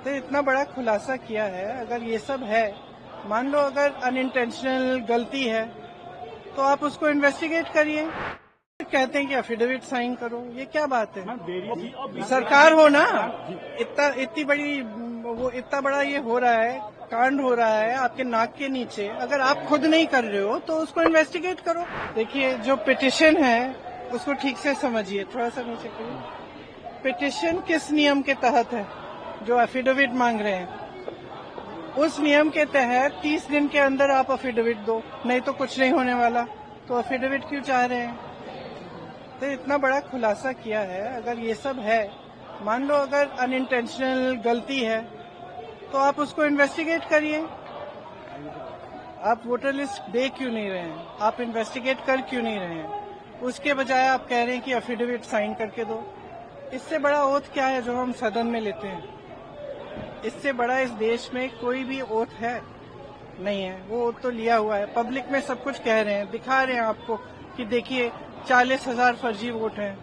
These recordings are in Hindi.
तो इतना बड़ा खुलासा किया है। अगर ये सब है, मान लो अगर अनइंटेंशनल गलती है तो आप उसको इन्वेस्टिगेट करिए। कहते हैं कि एफिडेविट साइन करो, ये क्या बात है? सरकार हो ना, इतना बड़ा ये हो रहा है, कांड हो रहा है आपके नाक के नीचे। अगर आप खुद नहीं कर रहे हो तो उसको इन्वेस्टिगेट करो। देखिए, जो पिटिशन है उसको ठीक से समझिए, थोड़ा सा नीचे करिए। पिटिशन किस नियम के तहत है? जो एफिडेविट मांग रहे हैं उस नियम के तहत 30 दिन के अंदर आप एफिडेविट दो, नहीं तो कुछ नहीं होने वाला। तो एफिडेविट क्यों चाह रहे हैं? तो इतना बड़ा खुलासा किया है। अगर ये सब है, मान लो अगर अनइंटेंशनल गलती है तो आप उसको इन्वेस्टिगेट करिए। आप वोटर लिस्ट दे क्यों नहीं रहे हैं? आप इन्वेस्टिगेट कर क्यों नहीं रहे हैं? उसके बजाय आप कह रहे हैं कि एफिडेविट साइन करके दो। इससे बड़ा ओथ क्या है जो हम सदन में लेते हैं? इससे बड़ा इस देश में कोई भी ओथ है नहीं है। वो ओथ तो लिया हुआ है, पब्लिक में सब कुछ कह रहे हैं, दिखा रहे हैं आपको कि देखिए 40,000 फर्जी वोट हैं,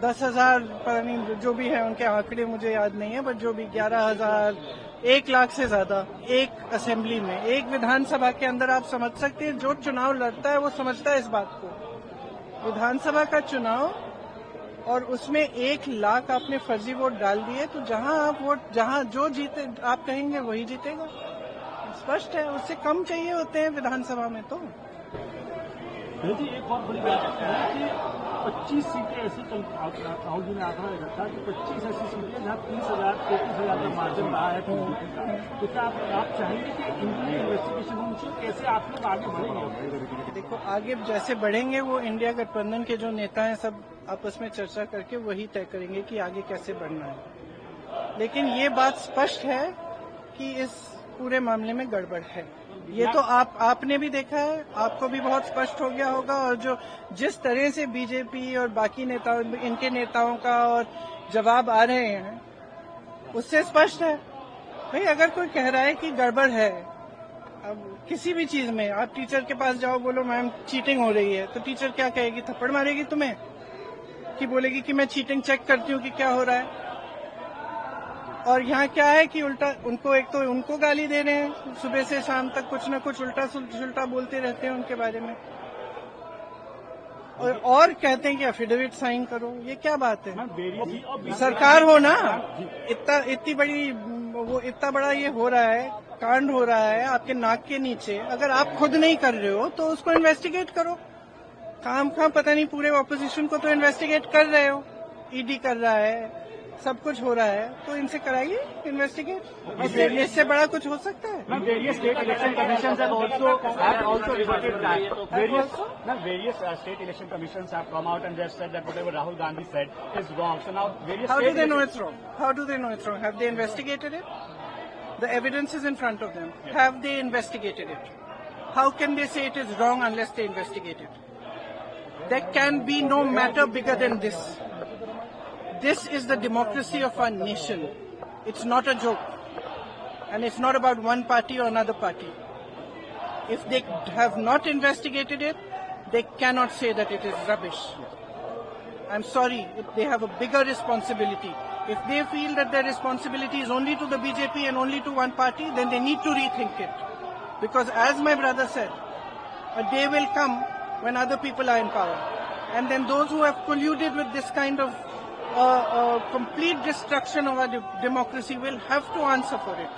10,000 पता नहीं जो भी है, उनके आंकड़े मुझे याद नहीं है, बट जो भी 11,000, 1 लाख से ज्यादा एक असेंबली में, एक विधानसभा के अंदर। आप समझ सकते हैं, जो चुनाव लड़ता है वो समझता है इस बात को। विधानसभा का चुनाव और उसमें 1 लाख आपने फर्जी वोट डाल दिए, तो जहां जो जीते आप कहेंगे वही जीतेगा। स्पष्ट है, उससे कम चाहिए होते हैं विधानसभा में। तो जी एक और बड़ी बात है कि 25 सीटें ऐसी राहुल जी ने आंकड़ा रखा कि 25 ऐसी सीटें जहां 30,000 33,000 का मार्जिन रहा है। तो क्या आप चाहेंगे कि इनकी इन्वेस्टिगेशन हो? कैसे आप लोग आगे बढ़ेंगे? देखो, आगे जैसे बढ़ेंगे वो इंडिया गठबंधन के जो नेता हैं सब आपस में चर्चा करके वही तय करेंगे कि आगे कैसे बढ़ना है। लेकिन ये बात स्पष्ट है कि इस पूरे मामले में गड़बड़ है। ये तो आपने भी देखा है, आपको भी बहुत स्पष्ट हो गया होगा। और जो जिस तरह से बीजेपी और बाकी नेताओं, इनके नेताओं का और जवाब आ रहे हैं, उससे स्पष्ट है। भाई, अगर कोई कह रहा है कि गड़बड़ है, अब किसी भी चीज में, आप टीचर के पास जाओ, बोलो मैम चीटिंग हो रही है, तो टीचर क्या कहेगी? थप्पड़ मारेगी तुम्हें कि बोलेगी कि मैं चीटिंग चेक करती हूँ कि क्या हो रहा है। और यहाँ क्या है कि उल्टा उनको, एक तो उनको गाली दे रहे हैं, सुबह से शाम तक कुछ न कुछ उल्टा सुल्टा बोलते रहते हैं उनके बारे में, और कहते हैं कि एफिडेविट साइन करो, ये क्या बात है? सरकार हो ना, इतना बड़ा ये हो रहा है, कांड हो रहा है आपके नाक के नीचे। अगर आप खुद नहीं कर रहे हो तो उसको इन्वेस्टिगेट करो। काम पता नहीं, पूरे ऑपोजिशन को तो इन्वेस्टिगेट कर रहे हो, ईडी कर रहा है, सब कुछ हो रहा है, तो इनसे कराइए इन्वेस्टिगेट। इससे बड़ा कुछ हो सकता है? Various state election commissions have also reverted that. Various state election commissions have come out and they have said that whatever Rahul Gandhi said is wrong. So now various. How do they know it's wrong? How do they know it's wrong? Have they investigated it? The evidence is in front of them. Yeah. Have they investigated it? How can they say it is wrong unless they investigate it? There can be no matter bigger than this. This is the democracy of our nation. It's not a joke. And it's not about one party or another party. If they have not investigated it, they cannot say that it is rubbish. I'm sorry, they have a bigger responsibility. If they feel that their responsibility is only to the BJP and only to one party, then they need to rethink it. Because as my brother said, a day will come when other people are in power. And then those who have colluded with this kind of complete destruction of our democracy will have to answer for it.